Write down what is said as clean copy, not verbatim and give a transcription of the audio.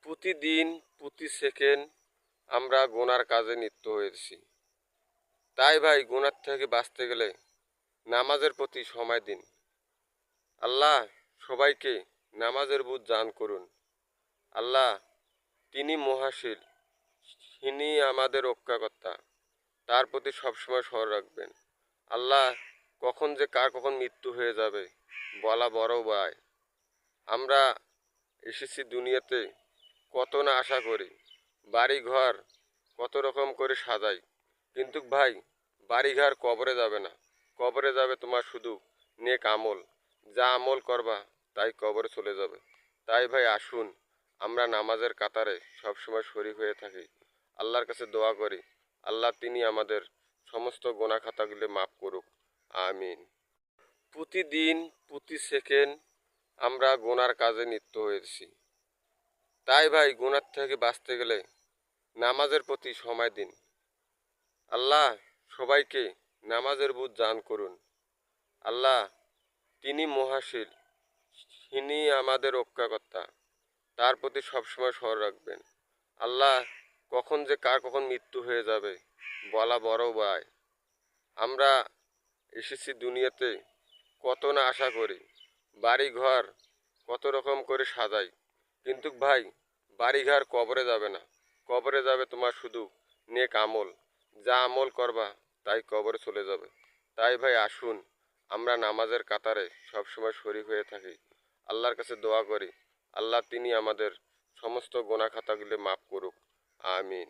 প্রতিদিন প্রতি সেকেন্ড আমরা গোনার কাজে লিপ্ত হয়েছি। তাই ভাই গুনার থেকে বাঁচতে গেলে নামাজের প্রতি সময় দিন। আল্লাহ সবাইকে নামাজের বুঝ দান করুন। আল্লাহ তিনি মহাশীল, তিনি আমাদের রক্ষাকর্তা, তার প্রতি সবসময় স্মরণ রাখবেন। আল্লাহ কখন যে কার কখন মৃত্যু হয়ে যাবে বলা বড় ভাই। আমরা এসেছি দুনিয়াতে কত না আশা করি, বাড়ি ঘর কত রকম করে সাজাই, কিন্তু ভাই বাড়িঘর কবরে যাবে না, কবরে যাবে তোমার শুধু নেক আমল। যা আমল করবা তাই কবরে চলে যাবে। তাই ভাই আসুন আমরা নামাজের কাতারে সবসময় শরীক হয়ে থাকি, আল্লাহর কাছে দোয়া করি আল্লাহ তিনি আমাদের সমস্ত গোনা খাতাগুলো মাফ করুক, আমিন। প্রতিদিন প্রতি সেকেন্ড আমরা গোনার কাজে লিপ্ত হয়েছি। তাই ভাই গুনার থেকে বাঁচতে গেলে নামাজের প্রতি সময় দিন। আল্লাহ সবাইকে নামাজের বুঝ দান করুন। আল্লাহ তিনি মহাশীল, তিনি আমাদের রক্ষাকর্তা, তার প্রতি সবসময় স্মরণ রাখবেন। আল্লাহ কখন যে কার কখন মৃত্যু হয়ে যাবে বলা বড় ভাই। আমরা এসেছি দুনিয়াতে কত না আশা করি, বাড়ি ঘর কত রকম করে সাজাই, কিন্তু ভাই বাড়িঘর কবরে যাবে না, কবরে যাবে তোমার শুধু নেক আমল। যা আমল করবা তাই কবরে চলে যাবে। তাই ভাই আসুন আমরা নামাজের কাতারে সবসময় শরীক হয়ে থাকি, আল্লাহর কাছে দোয়া করি আল্লাহ তিনি আমাদের সমস্ত গোনা খাতাগুলো মাফ করুক, আমিন।